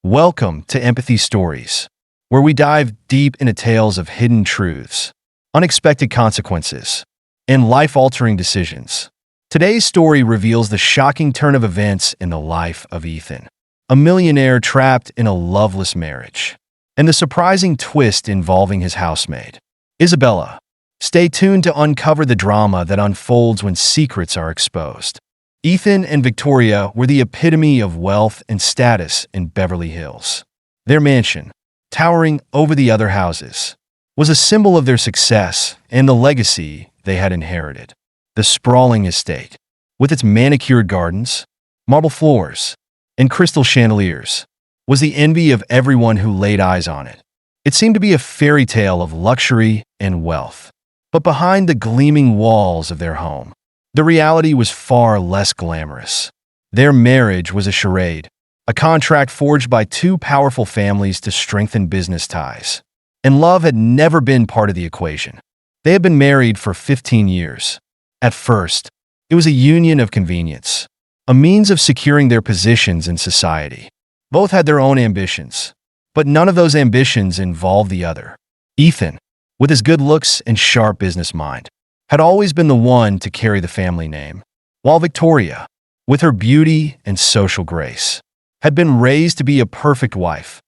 Welcome to Empathy Stories, where we dive deep into tales of hidden truths, unexpected consequences, and life-altering decisions. Today's story reveals the shocking turn of events in the life of Ethan, a millionaire trapped in a loveless marriage, and the surprising twist involving his housemaid, Isabella. Stay tuned to uncover the drama that unfolds when secrets are exposed. Ethan and Victoria were the epitome of wealth and status in Beverly Hills. Their mansion, towering over the other houses, was a symbol of their success and the legacy they had inherited. The sprawling estate, with its manicured gardens, marble floors, and crystal chandeliers, was the envy of everyone who laid eyes on it. It seemed to be a fairy tale of luxury and wealth. But behind the gleaming walls of their home, the reality was far less glamorous. Their marriage was a charade, a contract forged by two powerful families to strengthen business ties. And love had never been part of the equation. They had been married for 15 years. At first, it was a union of convenience, a means of securing their positions in society. Both had their own ambitions, but none of those ambitions involved the other. Ethan, with his good looks and sharp business mind, had always been the one to carry the family name, while Victoria, with her beauty and social grace, had been raised to be a perfect wife,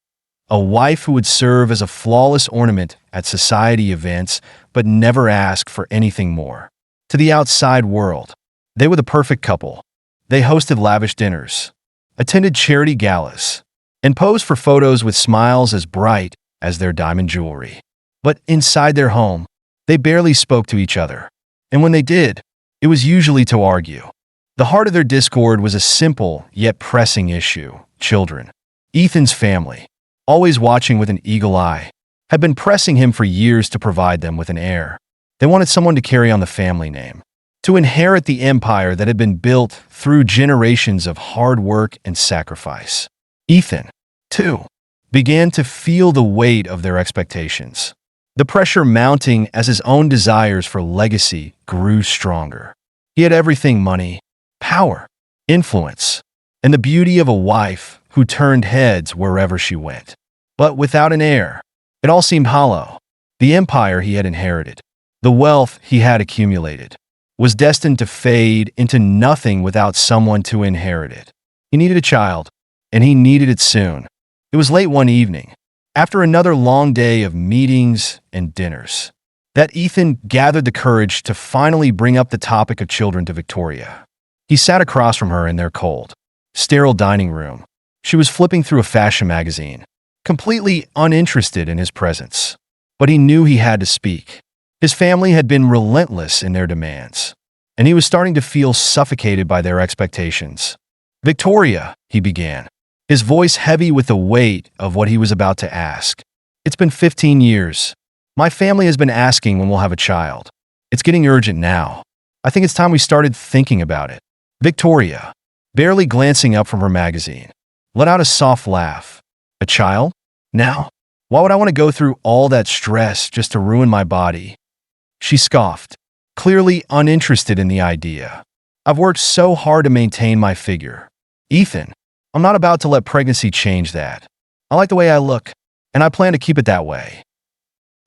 a wife who would serve as a flawless ornament at society events but never ask for anything more. To the outside world, they were the perfect couple. They hosted lavish dinners, attended charity galas, and posed for photos with smiles as bright as their diamond jewelry. But inside their home, they barely spoke to each other. And when they did, it was usually to argue. The heart of their discord was a simple yet pressing issue: children. Ethan's family, always watching with an eagle eye, had been pressing him for years to provide them with an heir. They wanted someone to carry on the family name, to inherit the empire that had been built through generations of hard work and sacrifice. Ethan, too, began to feel the weight of their expectations, the pressure mounting as his own desires for legacy grew stronger. He had everything: money, power, influence, and the beauty of a wife who turned heads wherever she went. But without an heir, it all seemed hollow. The empire he had inherited, the wealth he had accumulated, was destined to fade into nothing without someone to inherit it. He needed a child, and he needed it soon. It was late one evening, after another long day of meetings and dinners, that Ethan gathered the courage to finally bring up the topic of children to Victoria. He sat across from her in their cold, sterile dining room. She was flipping through a fashion magazine, completely uninterested in his presence. But he knew he had to speak. His family had been relentless in their demands, and he was starting to feel suffocated by their expectations. "Victoria," he began, his voice heavy with the weight of what he was about to ask. "It's been 15 years. My family has been asking when we'll have a child. It's getting urgent now. I think it's time we started thinking about it." Victoria, barely glancing up from her magazine, let out a soft laugh. "A child? Now? Why would I want to go through all that stress just to ruin my body?" She scoffed, clearly uninterested in the idea. "I've worked so hard to maintain my figure. Ethan, I'm not about to let pregnancy change that. I like the way I look, and I plan to keep it that way."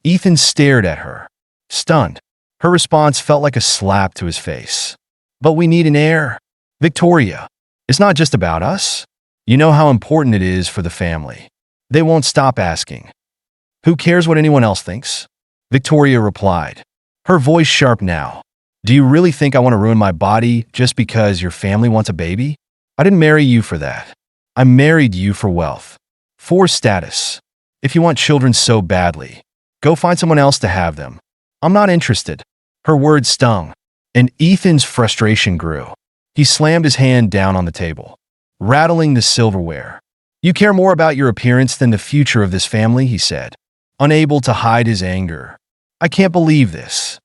Ethan stared at her, stunned. Her response felt like a slap to his face. "But we need an heir. Victoria, it's not just about us. You know how important it is for the family. They won't stop asking. Who cares what anyone else thinks?" Victoria replied, her voice sharp now. "Do you really think I want to ruin my body just because your family wants a baby? I didn't marry you for that. I married you for wealth, for status. If you want children so badly, go find someone else to have them. I'm not interested." Her words stung, and Ethan's frustration grew. He slammed his hand down on the table, rattling the silverware. "You care more about your appearance than the future of this family," he said, unable to hide his anger. "I can't believe this."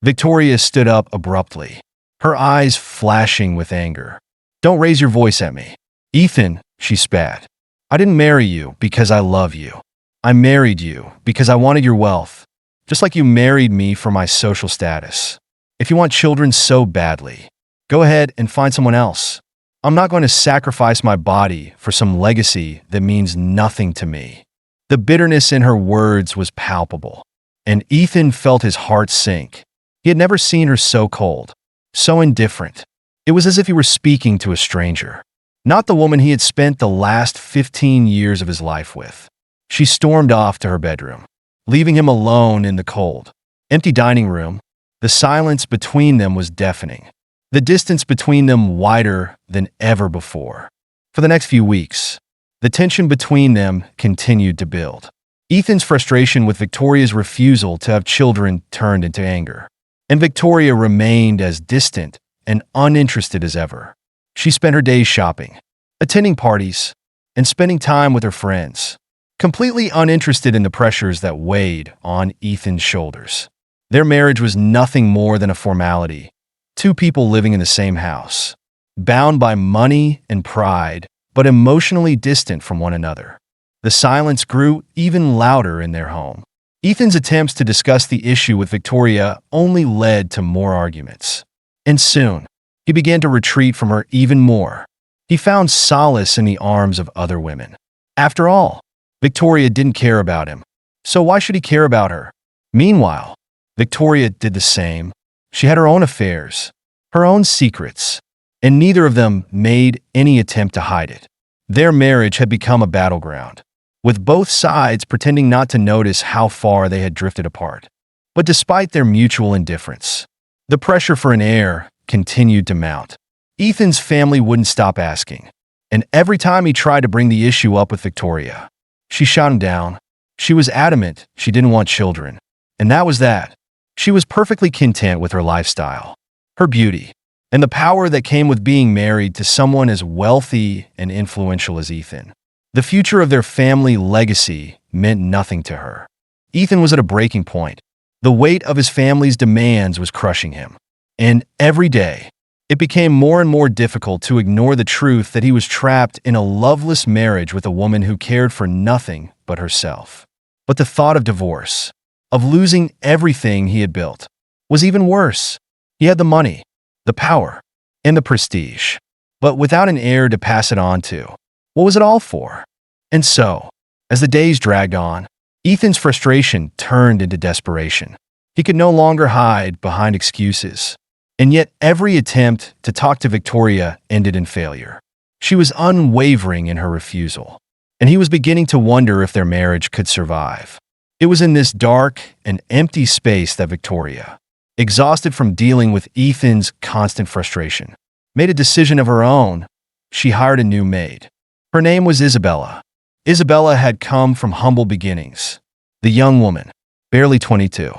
Victoria stood up abruptly, her eyes flashing with anger. "Don't raise your voice at me." "Ethan," she spat, "I didn't marry you because I love you. I married you because I wanted your wealth, just like you married me for my social status. If you want children so badly, go ahead and find someone else. I'm not going to sacrifice my body for some legacy that means nothing to me." The bitterness in her words was palpable, and Ethan felt his heart sink. He had never seen her so cold, so indifferent. It was as if he were speaking to a stranger, not the woman he had spent the last 15 years of his life with. She stormed off to her bedroom, leaving him alone in the cold, empty dining room. The silence between them was deafening, the distance between them wider than ever before. For the next few weeks, the tension between them continued to build. Ethan's frustration with Victoria's refusal to have children turned into anger, and Victoria remained as distant and uninterested as ever. She spent her days shopping, attending parties, and spending time with her friends, completely uninterested in the pressures that weighed on Ethan's shoulders. Their marriage was nothing more than a formality, two people living in the same house, bound by money and pride, but emotionally distant from one another. The silence grew even louder in their home. Ethan's attempts to discuss the issue with Victoria only led to more arguments. And soon, he began to retreat from her even more. He found solace in the arms of other women. After all, Victoria didn't care about him, so why should he care about her? Meanwhile, Victoria did the same. She had her own affairs, her own secrets, and neither of them made any attempt to hide it. Their marriage had become a battleground, with both sides pretending not to notice how far they had drifted apart. But despite their mutual indifference, the pressure for an heir continued to mount. Ethan's family wouldn't stop asking, and every time he tried to bring the issue up with Victoria, she shot him down. She was adamant she didn't want children, and that was that. She was perfectly content with her lifestyle, her beauty, and the power that came with being married to someone as wealthy and influential as Ethan. The future of their family legacy meant nothing to her. Ethan was at a breaking point. The weight of his family's demands was crushing him, and every day, it became more and more difficult to ignore the truth that he was trapped in a loveless marriage with a woman who cared for nothing but herself. But the thought of divorce, of losing everything he had built, was even worse. He had the money, the power, and the prestige, but without an heir to pass it on to. What was it all for? And so, as the days dragged on, Ethan's frustration turned into desperation. He could no longer hide behind excuses, and yet every attempt to talk to Victoria ended in failure. She was unwavering in her refusal, and he was beginning to wonder if their marriage could survive. It was in this dark and empty space that Victoria, exhausted from dealing with Ethan's constant frustration, made a decision of her own. She hired a new maid. Her name was Isabella. Isabella had come from humble beginnings. The young woman, barely 22,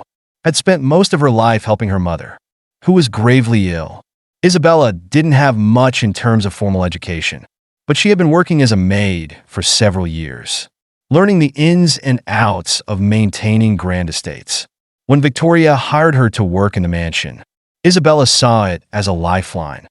had spent most of her life helping her mother, who was gravely ill. Isabella didn't have much in terms of formal education, but she had been working as a maid for several years, learning the ins and outs of maintaining grand estates. When Victoria hired her to work in the mansion, Isabella saw it as a lifeline,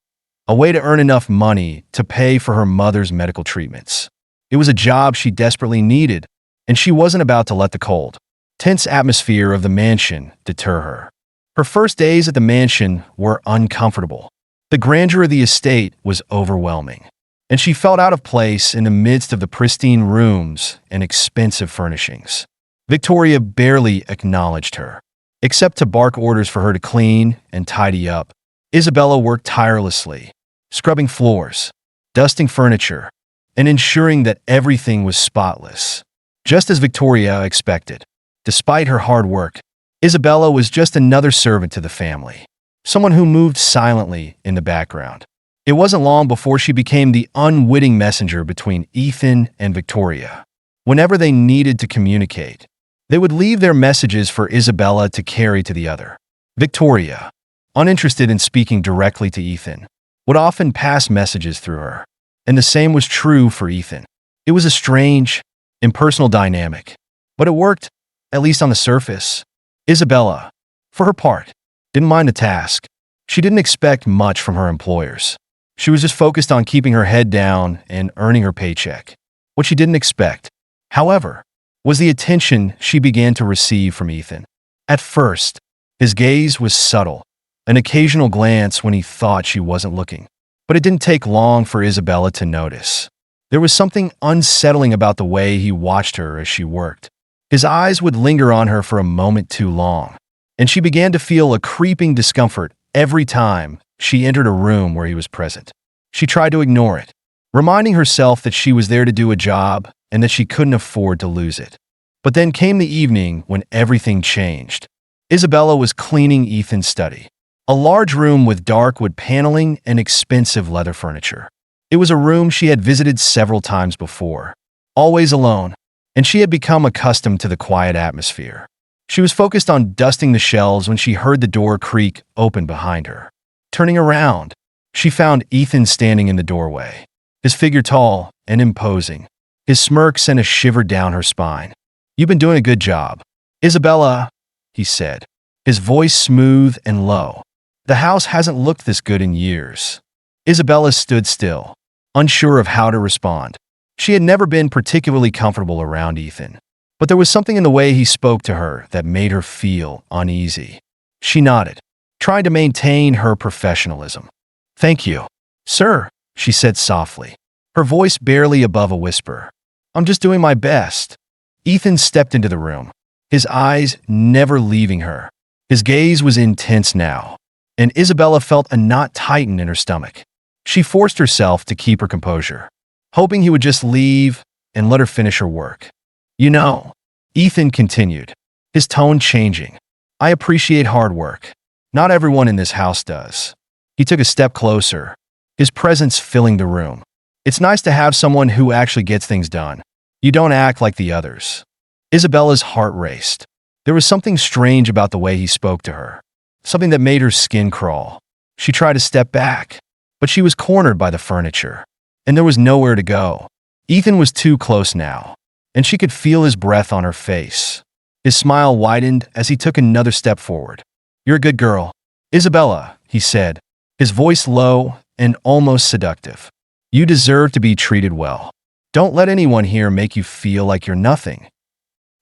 a way to earn enough money to pay for her mother's medical treatments. It was a job she desperately needed, and she wasn't about to let the cold, tense atmosphere of the mansion deter her. Her first days at the mansion were uncomfortable. The grandeur of the estate was overwhelming, and she felt out of place in the midst of the pristine rooms and expensive furnishings. Victoria barely acknowledged her, except to bark orders for her to clean and tidy up. Isabella worked tirelessly, scrubbing floors, dusting furniture, and ensuring that everything was spotless, just as Victoria expected. Despite her hard work, Isabella was just another servant to the family, someone who moved silently in the background. It wasn't long before she became the unwitting messenger between Ethan and Victoria. Whenever they needed to communicate, they would leave their messages for Isabella to carry to the other. Victoria, uninterested in speaking directly to Ethan, would often pass messages through her, and the same was true for Ethan. It was a strange, impersonal dynamic, but it worked, at least on the surface. Isabella, for her part, didn't mind the task. She didn't expect much from her employers. She was just focused on keeping her head down and earning her paycheck. What she didn't expect, however, was the attention she began to receive from Ethan. At first, his gaze was subtle, an occasional glance when he thought she wasn't looking. But it didn't take long for Isabella to notice. There was something unsettling about the way he watched her as she worked. His eyes would linger on her for a moment too long, and she began to feel a creeping discomfort every time she entered a room where he was present. She tried to ignore it, reminding herself that she was there to do a job and that she couldn't afford to lose it. But then came the evening when everything changed. Isabella was cleaning Ethan's study, a large room with dark wood paneling and expensive leather furniture. It was a room she had visited several times before, always alone, and she had become accustomed to the quiet atmosphere. She was focused on dusting the shelves when she heard the door creak open behind her. Turning around, she found Ethan standing in the doorway, his figure tall and imposing. His smirk sent a shiver down her spine. "You've been doing a good job, Isabella," he said, his voice smooth and low. "The house hasn't looked this good in years." Isabella stood still, unsure of how to respond. She had never been particularly comfortable around Ethan, but there was something in the way he spoke to her that made her feel uneasy. She nodded, trying to maintain her professionalism. "Thank you, sir," she said softly, her voice barely above a whisper. "I'm just doing my best." Ethan stepped into the room, his eyes never leaving her. His gaze was intense now, and Isabella felt a knot tighten in her stomach. She forced herself to keep her composure, hoping he would just leave and let her finish her work. "You know," Ethan continued, his tone changing, "I appreciate hard work. Not everyone in this house does." He took a step closer, his presence filling the room. "It's nice to have someone who actually gets things done. You don't act like the others." Isabella's heart raced. There was something strange about the way he spoke to her, something that made her skin crawl. She tried to step back, but she was cornered by the furniture, and there was nowhere to go. Ethan was too close now, and she could feel his breath on her face. His smile widened as he took another step forward. "You're a good girl, Isabella," he said, his voice low and almost seductive. "You deserve to be treated well. Don't let anyone here make you feel like you're nothing."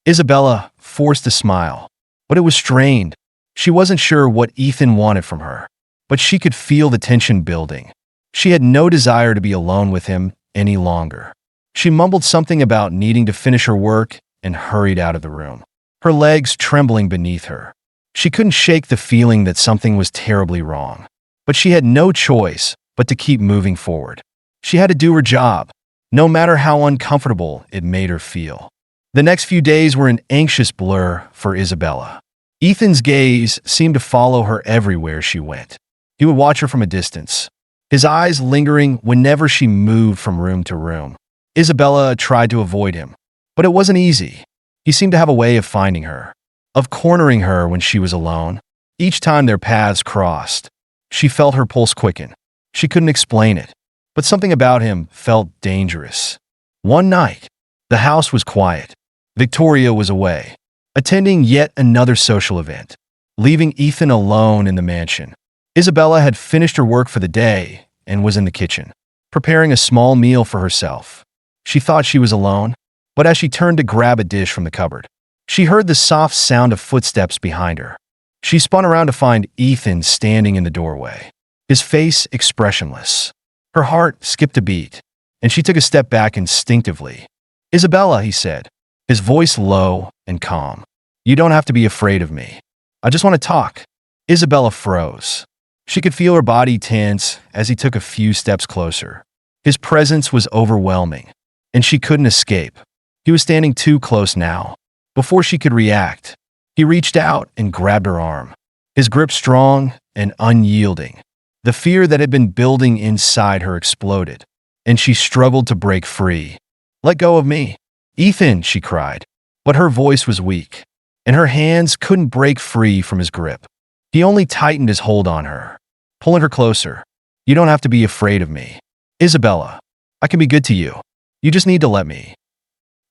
Isabella forced a smile, but it was strained. She wasn't sure what Ethan wanted from her, but she could feel the tension building. She had no desire to be alone with him any longer. She mumbled something about needing to finish her work and hurried out of the room, her legs trembling beneath her. She couldn't shake the feeling that something was terribly wrong, but she had no choice but to keep moving forward. She had to do her job, no matter how uncomfortable it made her feel. The next few days were an anxious blur for Isabella. Ethan's gaze seemed to follow her everywhere she went. He would watch her from a distance, his eyes lingering whenever she moved from room to room. Isabella tried to avoid him, but it wasn't easy. He seemed to have a way of finding her, of cornering her when she was alone. Each time their paths crossed, she felt her pulse quicken. She couldn't explain it, but something about him felt dangerous. One night, the house was quiet. Victoria was away, attending yet another social event, leaving Ethan alone in the mansion. Isabella had finished her work for the day and was in the kitchen, preparing a small meal for herself. She thought she was alone, but as she turned to grab a dish from the cupboard, she heard the soft sound of footsteps behind her. She spun around to find Ethan standing in the doorway, his face expressionless. Her heart skipped a beat, and she took a step back instinctively. "Isabella," he said, his voice low and calm. "You don't have to be afraid of me. I just want to talk." Isabella froze. She could feel her body tense as he took a few steps closer. His presence was overwhelming, and she couldn't escape. He was standing too close now. Before she could react, he reached out and grabbed her arm, his grip strong and unyielding. The fear that had been building inside her exploded, and she struggled to break free. "Let go of me, Ethan," she cried, but her voice was weak, and her hands couldn't break free from his grip. He only tightened his hold on her, pulling her closer. "You don't have to be afraid of me, Isabella. I can be good to you. You just need to let me."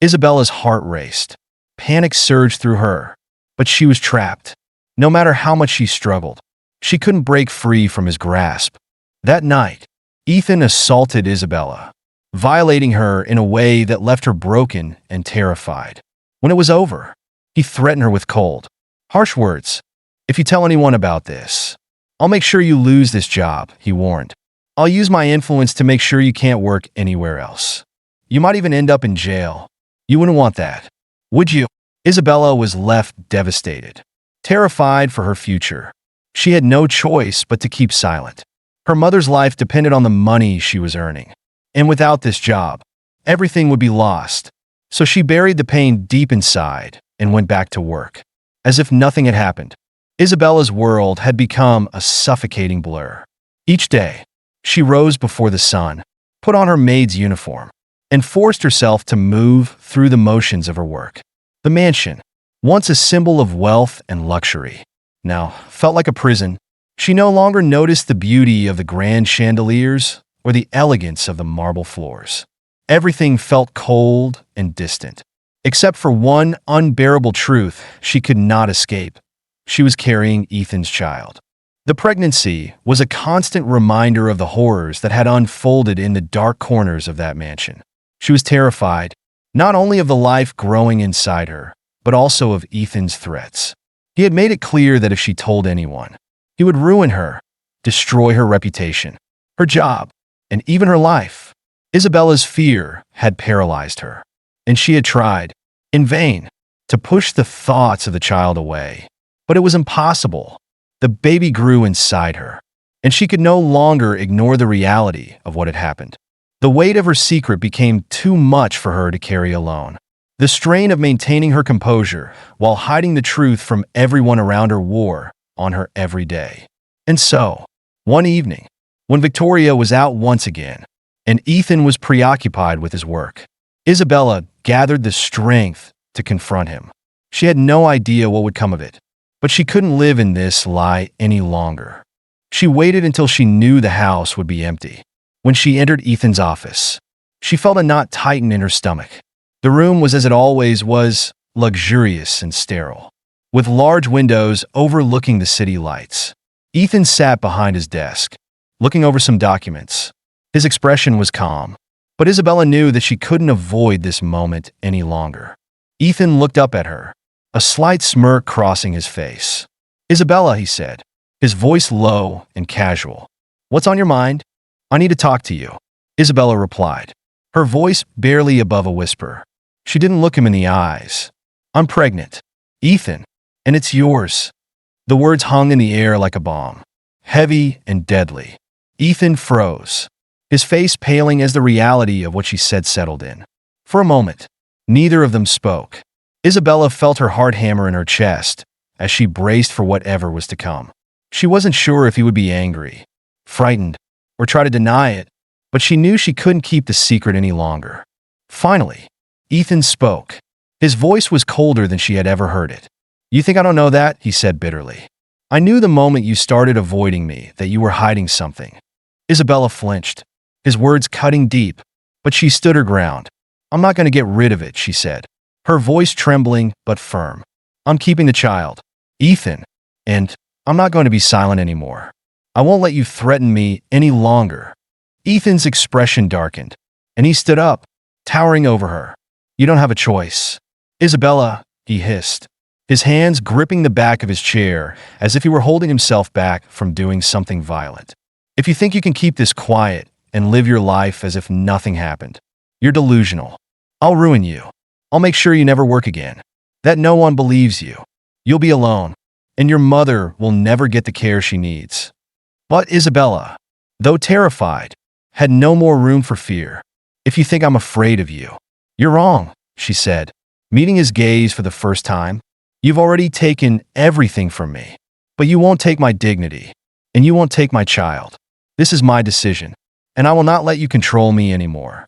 Isabella's heart raced. Panic surged through her, but she was trapped. No matter how much she struggled, she couldn't break free from his grasp. That night, Ethan assaulted Isabella, violating her in a way that left her broken and terrified. When it was over, he threatened her with cold, harsh words. "If you tell anyone about this, I'll make sure you lose this job," he warned. I'll use my influence to make sure you can't work anywhere else. You might even end up in jail. You wouldn't want that, would you?" Isabella was left devastated, terrified for her future. She had no choice but to keep silent. Her mother's life depended on the money she was earning, and without this job, everything would be lost. So she buried the pain deep inside and went back to work, as if nothing had happened. Isabella's world had become a suffocating blur. Each day, she rose before the sun, put on her maid's uniform, and forced herself to move through the motions of her work. The mansion, once a symbol of wealth and luxury, now felt like a prison. She no longer noticed the beauty of the grand chandeliers or the elegance of the marble floors. Everything felt cold and distant, except for one unbearable truth she could not escape. She was carrying Ethan's child. The pregnancy was a constant reminder of the horrors that had unfolded in the dark corners of that mansion. She was terrified, not only of the life growing inside her, but also of Ethan's threats. He had made it clear that if she told anyone, he would ruin her, destroy her reputation, her job, and even her life. Isabella's fear had paralyzed her, and she had tried, in vain, to push the thoughts of the child away. But it was impossible. The baby grew inside her, and she could no longer ignore the reality of what had happened. The weight of her secret became too much for her to carry alone. The strain of maintaining her composure while hiding the truth from everyone around her wore on her every day. And so, one evening, when Victoria was out once again, and Ethan was preoccupied with his work, Isabella gathered the strength to confront him. She had no idea what would come of it, but she couldn't live in this lie any longer. She waited until she knew the house would be empty. When she entered Ethan's office, she felt a knot tighten in her stomach. The room was as it always was, luxurious and sterile, with large windows overlooking the city lights. Ethan sat behind his desk, looking over some documents. His expression was calm, but Isabella knew that she couldn't avoid this moment any longer. Ethan looked up at her, a slight smirk crossing his face. "Isabella," he said, his voice low and casual. "What's on your mind?" "I need to talk to you," Isabella replied, her voice barely above a whisper. She didn't look him in the eyes. "I'm pregnant, Ethan, and it's yours." The words hung in the air like a bomb, heavy and deadly. Ethan froze, his face paling as the reality of what she said settled in. For a moment, neither of them spoke. Isabella felt her heart hammer in her chest as she braced for whatever was to come. She wasn't sure if he would be angry, frightened, or try to deny it, but she knew she couldn't keep the secret any longer. Finally, Ethan spoke. His voice was colder than she had ever heard it. "You think I don't know that?" he said bitterly. "I knew the moment you started avoiding me that you were hiding something." Isabella flinched, his words cutting deep, but she stood her ground. "I'm not going to get rid of it," she said, her voice trembling but firm. "I'm keeping the child, Ethan, and I'm not going to be silent anymore. I won't let you threaten me any longer." Ethan's expression darkened, and he stood up, towering over her. "You don't have a choice." "Isabella," he hissed, his hands gripping the back of his chair as if he were holding himself back from doing something violent. "If you think you can keep this quiet and live your life as if nothing happened, you're delusional. I'll ruin you. I'll make sure you never work again, that no one believes you. You'll be alone, and your mother will never get the care she needs." But Isabella, though terrified, had no more room for fear. "If you think I'm afraid of you, you're wrong," she said, meeting his gaze for the first time. "You've already taken everything from me, but you won't take my dignity, and you won't take my child. This is my decision, and I will not let you control me anymore."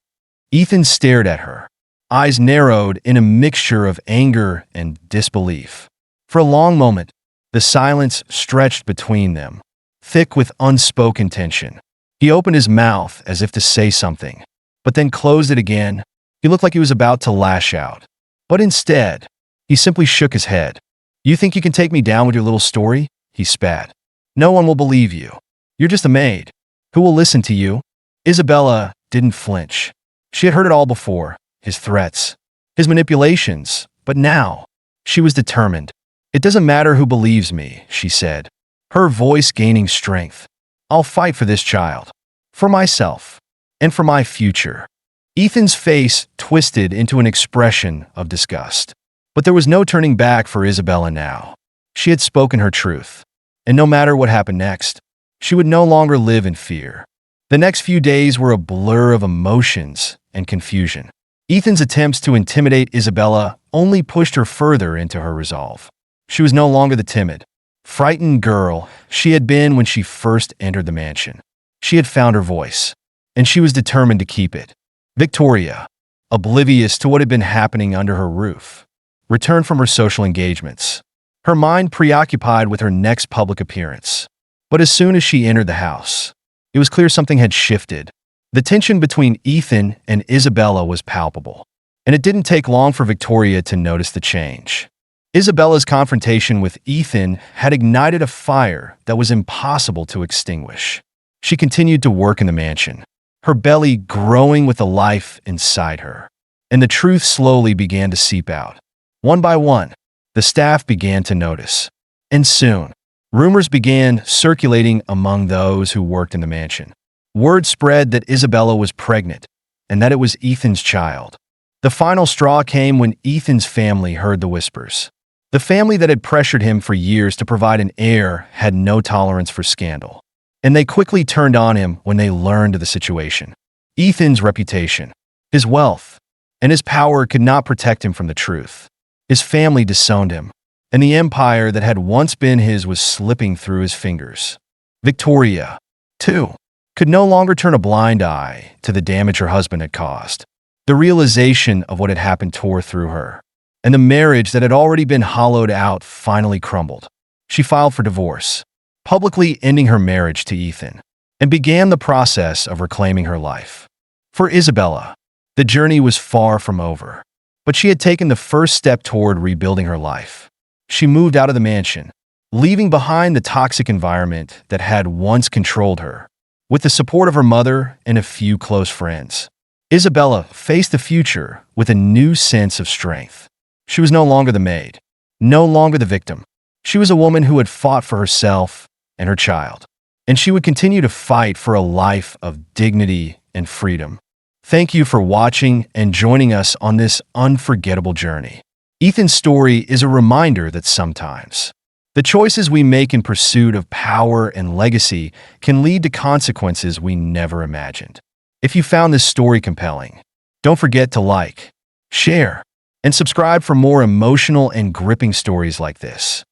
Ethan stared at her, eyes narrowed in a mixture of anger and disbelief. For a long moment, the silence stretched between them, thick with unspoken tension. He opened his mouth as if to say something, but then closed it again. He looked like he was about to lash out. But instead, he simply shook his head. "You think you can take me down with your little story?" he spat. "No one will believe you. You're just a maid. Who will listen to you?" Isabella didn't flinch. She had heard it all before, his threats, his manipulations, but now, she was determined. "It doesn't matter who believes me," she said, her voice gaining strength. "I'll fight for this child. for myself, and for my future. Ethan's face twisted into an expression of disgust. But there was no turning back for Isabella now. She had spoken her truth, and no matter what happened next, she would no longer live in fear. The next few days were a blur of emotions and confusion. Ethan's attempts to intimidate Isabella only pushed her further into her resolve. She was no longer the timid, frightened girl she had been when she first entered the mansion. She had found her voice, and she was determined to keep it. Victoria, oblivious to what had been happening under her roof, returned from her social engagements, her mind preoccupied with her next public appearance. But as soon as she entered the house, it was clear something had shifted. The tension between Ethan and Isabella was palpable, and it didn't take long for Victoria to notice the change. Isabella's confrontation with Ethan had ignited a fire that was impossible to extinguish. She continued to work in the mansion, her belly growing with the life inside her, and the truth slowly began to seep out. One by one, the staff began to notice, and soon, rumors began circulating among those who worked in the mansion. Word spread that Isabella was pregnant and that it was Ethan's child. The final straw came when Ethan's family heard the whispers. The family that had pressured him for years to provide an heir had no tolerance for scandal, and they quickly turned on him when they learned of the situation. Ethan's reputation, his wealth, and his power could not protect him from the truth. His family disowned him, and the empire that had once been his was slipping through his fingers. Victoria, too, could no longer turn a blind eye to the damage her husband had caused. The realization of what had happened tore through her, and the marriage that had already been hollowed out finally crumbled. She filed for divorce, publicly ending her marriage to Ethan, and began the process of reclaiming her life. For Isabella, the journey was far from over, but she had taken the first step toward rebuilding her life. She moved out of the mansion, leaving behind the toxic environment that had once controlled her. With the support of her mother and a few close friends, Isabella faced the future with a new sense of strength. She was no longer the maid, no longer the victim. She was a woman who had fought for herself and her child, and she would continue to fight for a life of dignity and freedom. Thank you for watching and joining us on this unforgettable journey. Ethan's story is a reminder that sometimes the choices we make in pursuit of power and legacy can lead to consequences we never imagined. If you found this story compelling, don't forget to like, share, and subscribe for more emotional and gripping stories like this.